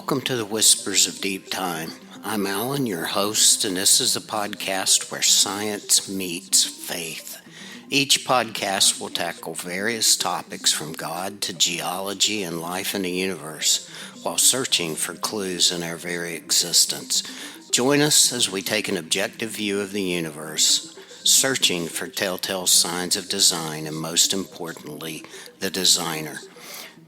Welcome to the Whispers of Deep Time. I'm Alan, your host, and this is a podcast where science meets faith. Each podcast will tackle various topics from God to geology and life in the universe while searching for clues in our very existence. Join us as we take an objective view of the universe, searching for telltale signs of design and, most importantly, the designer.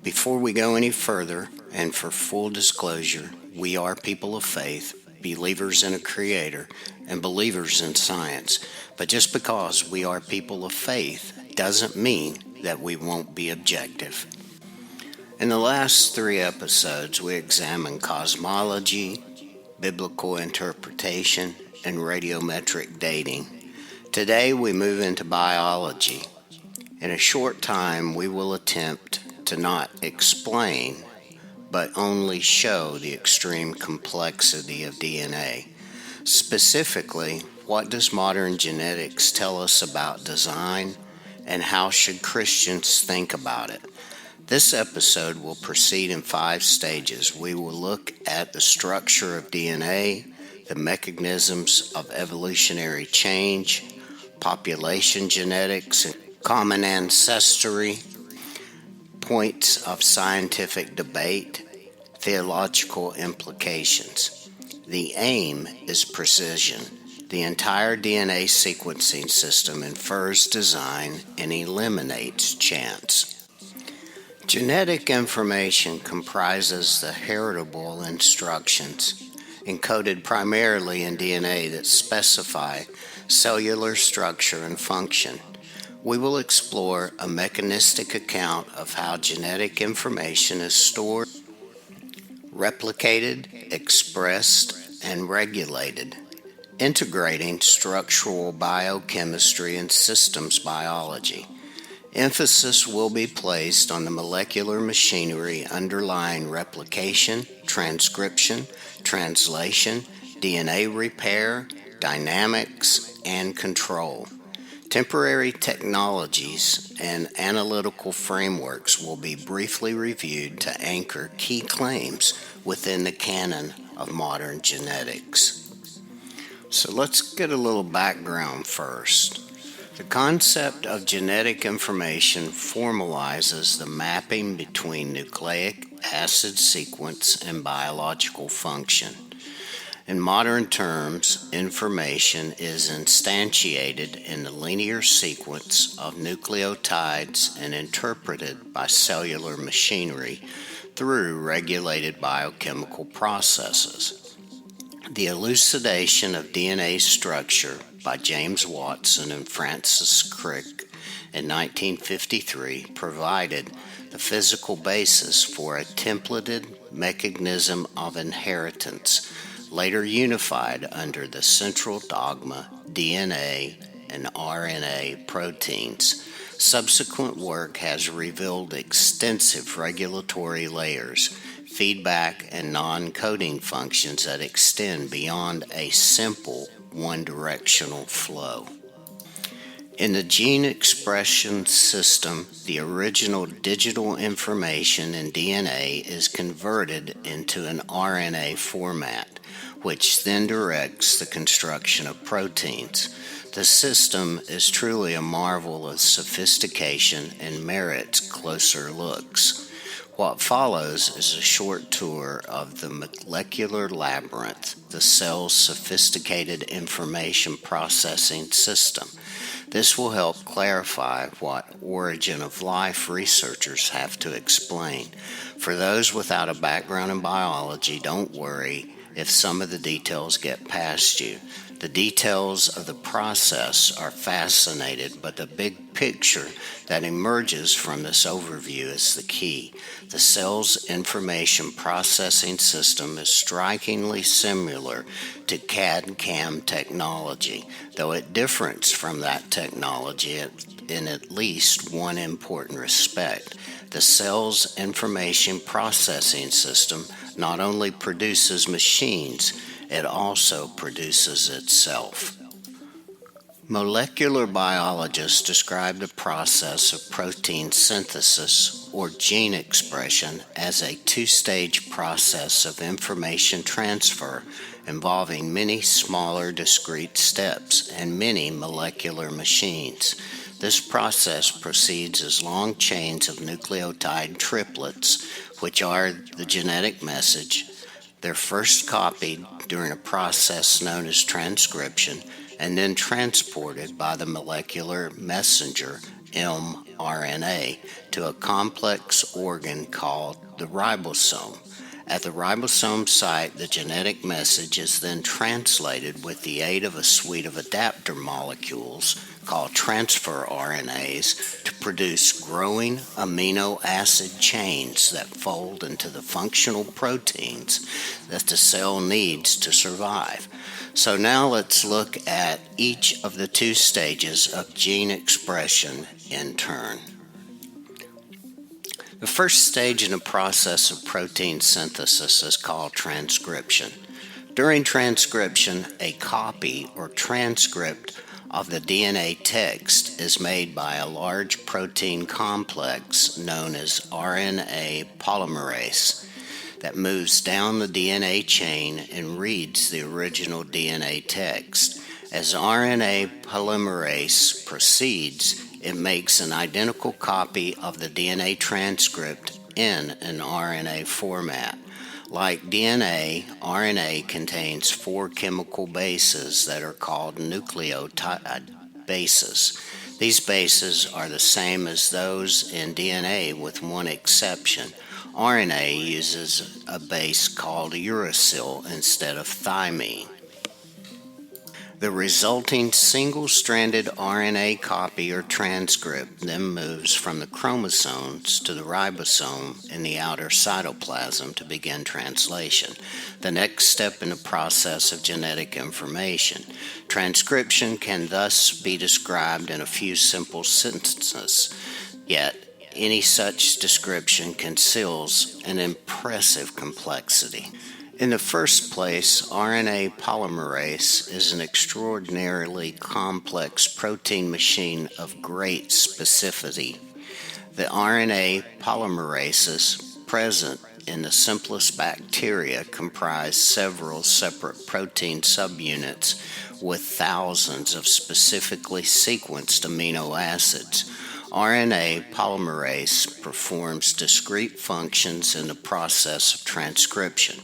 Before we go any further, and for full disclosure, we are people of faith, believers in a creator, and believers in science. But just because we are people of faith doesn't mean that we won't be objective. In the last 3 episodes, we examined cosmology, biblical interpretation, and radiometric dating. Today we move into biology. In a short time, we will attempt to not explain, but only show the extreme complexity of DNA. Specifically, what does modern genetics tell us about design, and how should Christians think about it? This episode will proceed in 5 stages. We will look at the structure of DNA, the mechanisms of evolutionary change, population genetics, and common ancestry, points of scientific debate, theological implications. The aim is precision. The entire DNA sequencing system infers design and eliminates chance. Genetic information comprises the heritable instructions encoded primarily in DNA that specify cellular structure and function. We will explore a mechanistic account of how genetic information is stored, replicated, expressed, and regulated, integrating structural biochemistry and systems biology. Emphasis will be placed on the molecular machinery underlying replication, transcription, translation, DNA repair, dynamics, and control. Temporary technologies and analytical frameworks will be briefly reviewed to anchor key claims within the canon of modern genetics. So let's get a little background first. The concept of genetic information formalizes the mapping between nucleic acid sequence and biological function. In modern terms, information is instantiated in the linear sequence of nucleotides and interpreted by cellular machinery through regulated biochemical processes. The elucidation of DNA structure by James Watson and Francis Crick in 1953 provided the physical basis for a templated mechanism of inheritance, later unified under the central dogma DNA and RNA proteins. Subsequent work has revealed extensive regulatory layers, feedback, and non-coding functions that extend beyond a simple one-directional flow. In the gene expression system, the original digital information in DNA is converted into an RNA format, which then directs the construction of proteins. The system is truly a marvel of sophistication and merits closer looks. What follows is a short tour of the molecular labyrinth, the cell's sophisticated information processing system. This will help clarify what origin of life researchers have to explain. For those without a background in biology, don't worry if some of the details get past you. The details of the process are fascinating, but the big picture that emerges from this overview is the key. The cell's information processing system is strikingly similar to CAD/CAM technology, though it differs from that technology in at least one important respect. The cell's information processing system not only produces machines, it also produces itself. Molecular biologists describe the process of protein synthesis or gene expression as a two-stage process of information transfer involving many smaller discrete steps and many molecular machines. This process proceeds as long chains of nucleotide triplets, which are the genetic message. They're first copied during a process known as transcription and then transported by the molecular messenger mRNA to a complex organ called the ribosome. At the ribosome site, the genetic message is then translated with the aid of a suite of adapter molecules called transfer RNAs to produce growing amino acid chains that fold into the functional proteins that the cell needs to survive. So now let's look at each of the two stages of gene expression in turn. The first stage in the process of protein synthesis is called transcription. During transcription, a copy or transcript of the DNA text is made by a large protein complex known as RNA polymerase that moves down the DNA chain and reads the original DNA text. As RNA polymerase proceeds, it makes an identical copy of the DNA transcript in an RNA format. Like DNA, RNA contains 4 chemical bases that are called nucleotide bases. These bases are the same as those in DNA with one exception. RNA uses a base called uracil instead of thymine. The resulting single-stranded RNA copy or transcript then moves from the chromosomes to the ribosome in the outer cytoplasm to begin translation, the next step in the process of genetic information. Transcription can thus be described in a few simple sentences, yet any such description conceals an impressive complexity. In the first place, RNA polymerase is an extraordinarily complex protein machine of great specificity. The RNA polymerases present in the simplest bacteria comprise several separate protein subunits with thousands of specifically sequenced amino acids. RNA polymerase performs discrete functions in the process of transcription.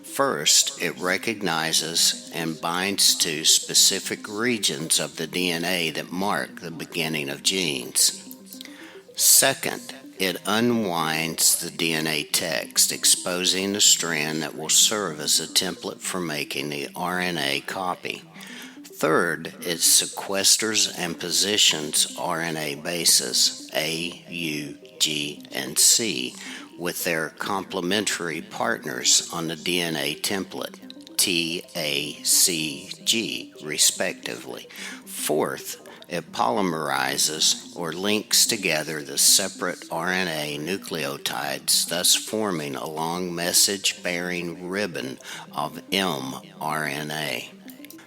First, it recognizes and binds to specific regions of the DNA that mark the beginning of genes. Second, it unwinds the DNA text, exposing the strand that will serve as a template for making the RNA copy. Third, it sequesters and positions RNA bases A, U, G, and C with their complementary partners on the DNA template, T, A, C, G, respectively. Fourth, it polymerizes or links together the separate RNA nucleotides, thus forming a long message-bearing ribbon of mRNA.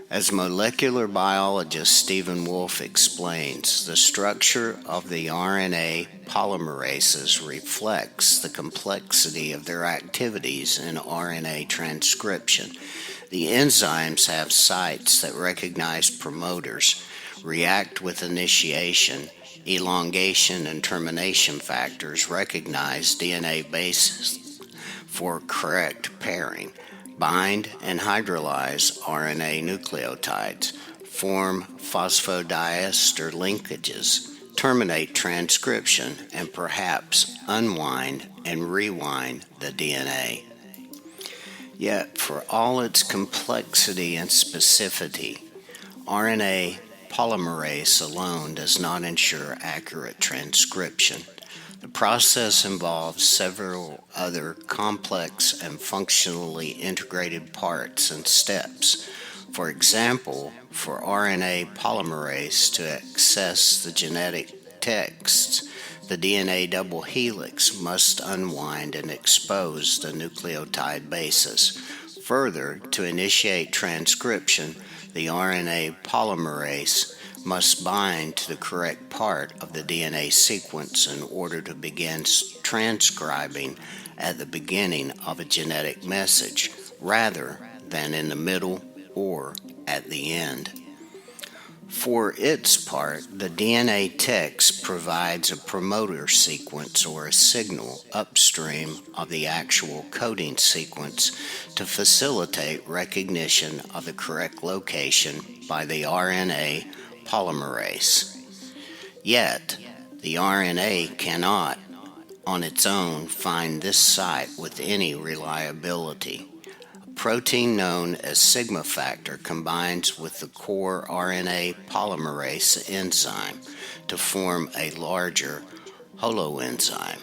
As molecular biologist Stephen Wolfe explains, the structure of the RNA polymerases reflects the complexity of their activities in RNA transcription. The enzymes have sites that recognize promoters, react with initiation, elongation, and termination factors recognize DNA bases for correct pairing, bind and hydrolyze RNA nucleotides, form phosphodiester linkages, terminate transcription, and perhaps unwind and rewind the DNA. Yet, for all its complexity and specificity, RNA polymerase alone does not ensure accurate transcription. The process involves several other complex and functionally integrated parts and steps. For example, for RNA polymerase to access the genetic texts, the DNA double helix must unwind and expose the nucleotide bases. Further, to initiate transcription, the RNA polymerase must bind to the correct part of the DNA sequence in order to begin transcribing at the beginning of a genetic message rather than in the middle or at the end. For its part, the DNA text provides a promoter sequence or a signal upstream of the actual coding sequence to facilitate recognition of the correct location by the RNA polymerase. Yet, the RNA cannot, on its own, find this site with any reliability. Protein known as sigma factor combines with the core RNA polymerase enzyme to form a larger holoenzyme.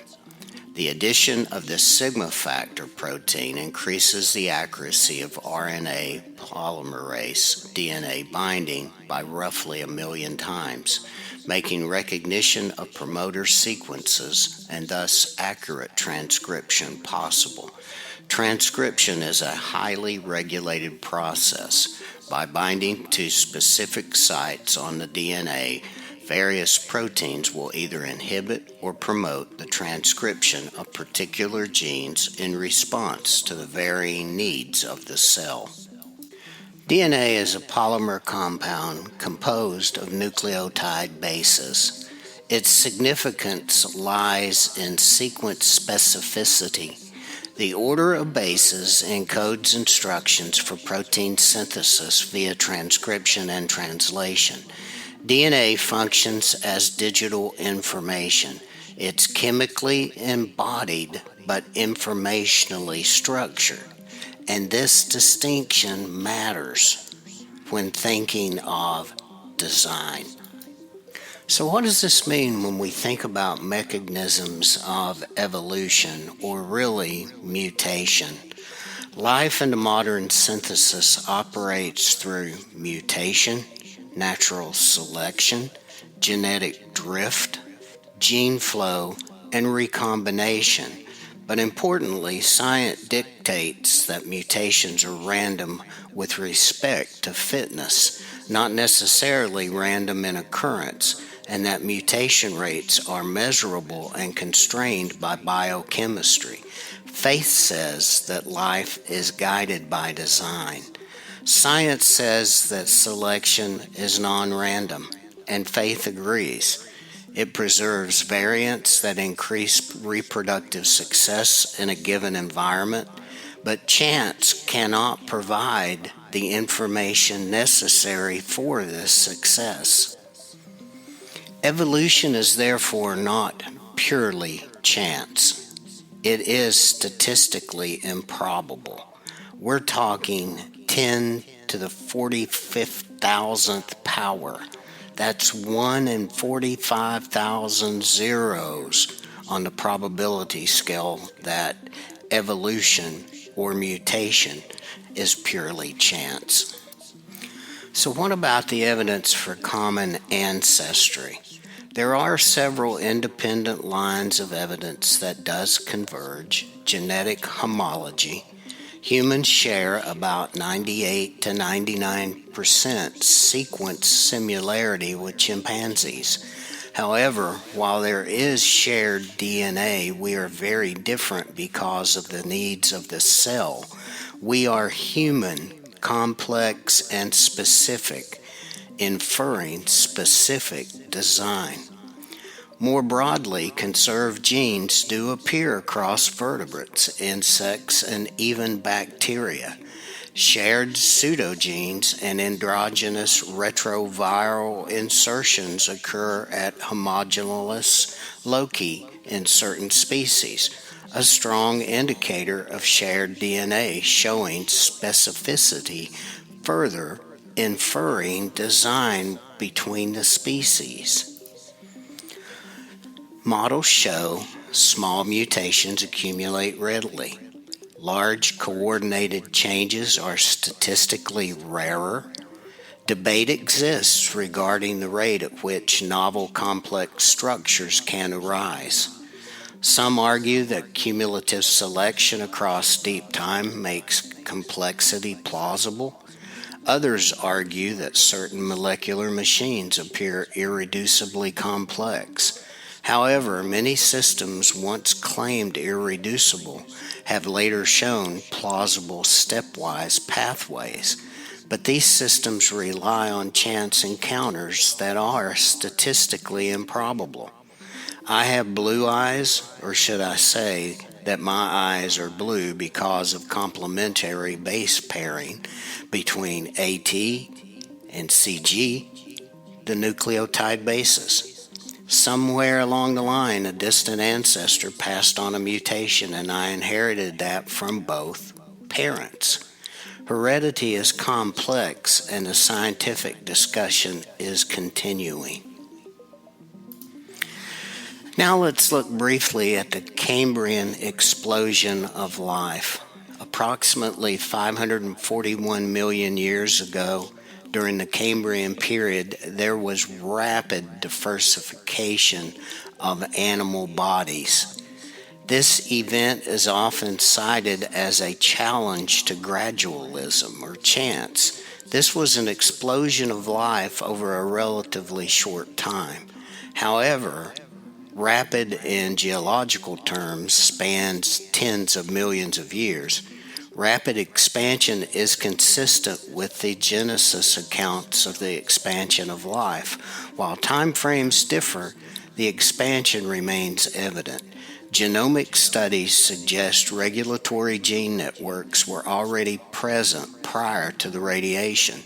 The addition of this sigma factor protein increases the accuracy of RNA polymerase DNA binding by roughly 1,000,000 times, making recognition of promoter sequences and thus accurate transcription possible. Transcription is a highly regulated process. By binding to specific sites on the DNA, various proteins will either inhibit or promote the transcription of particular genes in response to the varying needs of the cell. DNA is a polymer compound composed of nucleotide bases. Its significance lies in sequence specificity. The order of bases encodes instructions for protein synthesis via transcription and translation. DNA functions as digital information. It's chemically embodied but informationally structured, and this distinction matters when thinking of design. So what does this mean when we think about mechanisms of evolution, or really mutation? Life in the modern synthesis operates through mutation, natural selection, genetic drift, gene flow, and recombination. But importantly, science dictates that mutations are random with respect to fitness, not necessarily random in occurrence, and that mutation rates are measurable and constrained by biochemistry. Faith says that life is guided by design. Science says that selection is non-random, and faith agrees. It preserves variants that increase reproductive success in a given environment, but chance cannot provide the information necessary for this success. Evolution is therefore not purely chance. It is statistically improbable. We're talking 10 to the 45,000th power. That's 1 in 45,000 zeros on the probability scale that evolution or mutation is purely chance. So what about the evidence for common ancestry? There are several independent lines of evidence that does converge. Genetic homology. Humans share about 98 to 99% sequence similarity with chimpanzees. However, while there is shared DNA, we are very different because of the needs of the cell. We are human, complex, and specific, inferring specific design. More broadly, conserved genes do appear across vertebrates, insects, and even bacteria. Shared pseudogenes and endogenous retroviral insertions occur at homogeneous loci in certain species, a strong indicator of shared DNA showing specificity, further inferring design between the species. Models show small mutations accumulate readily. Large coordinated changes are statistically rarer. Debate exists regarding the rate at which novel complex structures can arise. Some argue that cumulative selection across deep time makes complexity plausible. Others argue that certain molecular machines appear irreducibly complex. However, many systems once claimed irreducible have later shown plausible stepwise pathways, but these systems rely on chance encounters that are statistically improbable. I have blue eyes, or should I say that my eyes are blue because of complementary base pairing between AT and CG, the nucleotide bases. Somewhere along the line, a distant ancestor passed on a mutation, and I inherited that from both parents. Heredity is complex, and the scientific discussion is continuing. Now let's look briefly at the Cambrian explosion of life. Approximately 541 million years ago, during the Cambrian period, there was rapid diversification of animal bodies. This event is often cited as a challenge to gradualism or chance. This was an explosion of life over a relatively short time. However, rapid in geological terms spans tens of millions of years. Rapid expansion is consistent with the Genesis accounts of the expansion of life. While time frames differ, the expansion remains evident. Genomic studies suggest regulatory gene networks were already present prior to the radiation.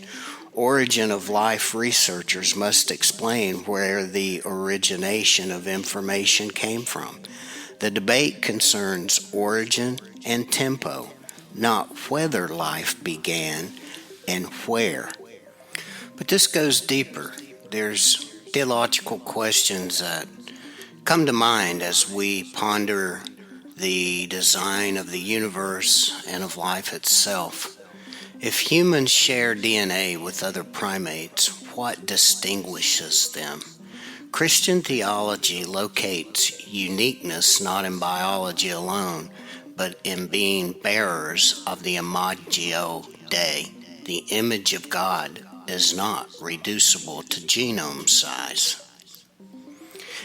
Origin of life researchers must explain where the origination of information came from. The debate concerns origin and tempo, not whether life began and where. But this goes deeper. There's theological questions that come to mind as we ponder the design of the universe and of life itself. If humans share DNA with other primates, what distinguishes them? Christian theology locates uniqueness not in biology alone, but in being bearers of the Imago Dei. The image of God is not reducible to genome size.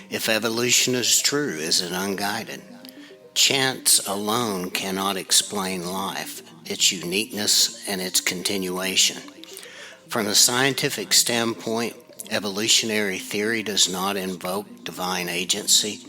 If evolution is true, is it unguided? Chance alone cannot explain life, its uniqueness, and its continuation. From a scientific standpoint, evolutionary theory does not invoke divine agency.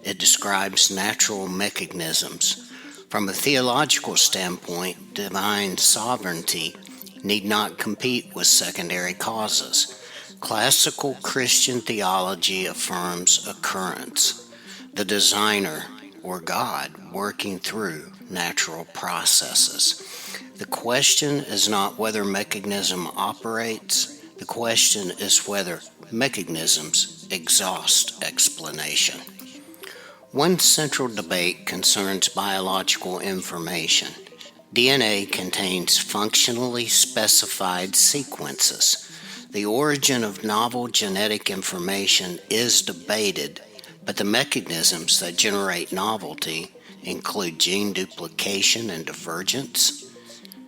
It describes natural mechanisms. From a theological standpoint, divine sovereignty need not compete with secondary causes. Classical Christian theology affirms occurrence, the designer or God working through natural processes. The question is not whether mechanism operates, the question is whether mechanisms exhaust explanation. One central debate concerns biological information. DNA contains functionally specified sequences. The origin of novel genetic information is debated, but the mechanisms that generate novelty include gene duplication and divergence,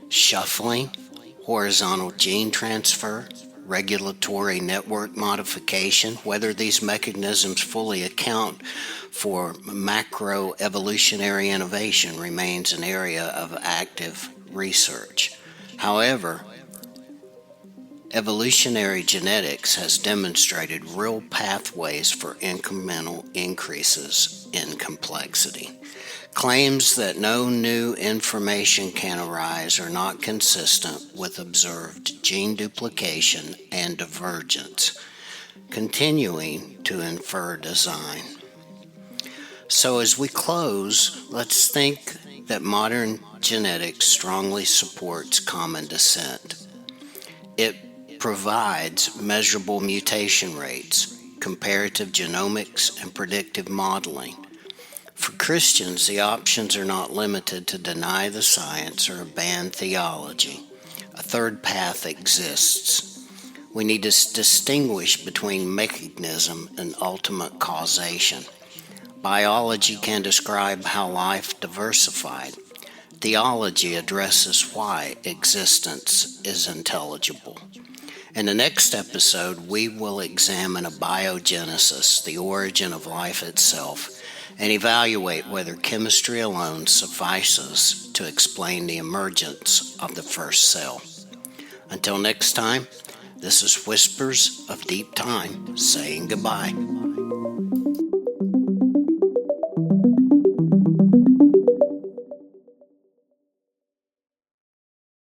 shuffling, horizontal gene transfer, regulatory network modification. Whether these mechanisms fully account for macroevolutionary innovation remains an area of active research. However, evolutionary genetics has demonstrated real pathways for incremental increases in complexity. Claims that no new information can arise are not consistent with observed gene duplication and divergence, continuing to infer design. So as we close, let's think that modern genetics strongly supports common descent. It provides measurable mutation rates, comparative genomics, and predictive modeling. For Christians, the options are not limited to deny the science or abandon theology. A third path exists. We need to distinguish between mechanism and ultimate causation. Biology can describe how life diversified. Theology addresses why existence is intelligible. In the next episode, we will examine abiogenesis, the origin of life itself, and evaluate whether chemistry alone suffices to explain the emergence of the first cell. Until next time, this is Whispers of Deep Time saying goodbye.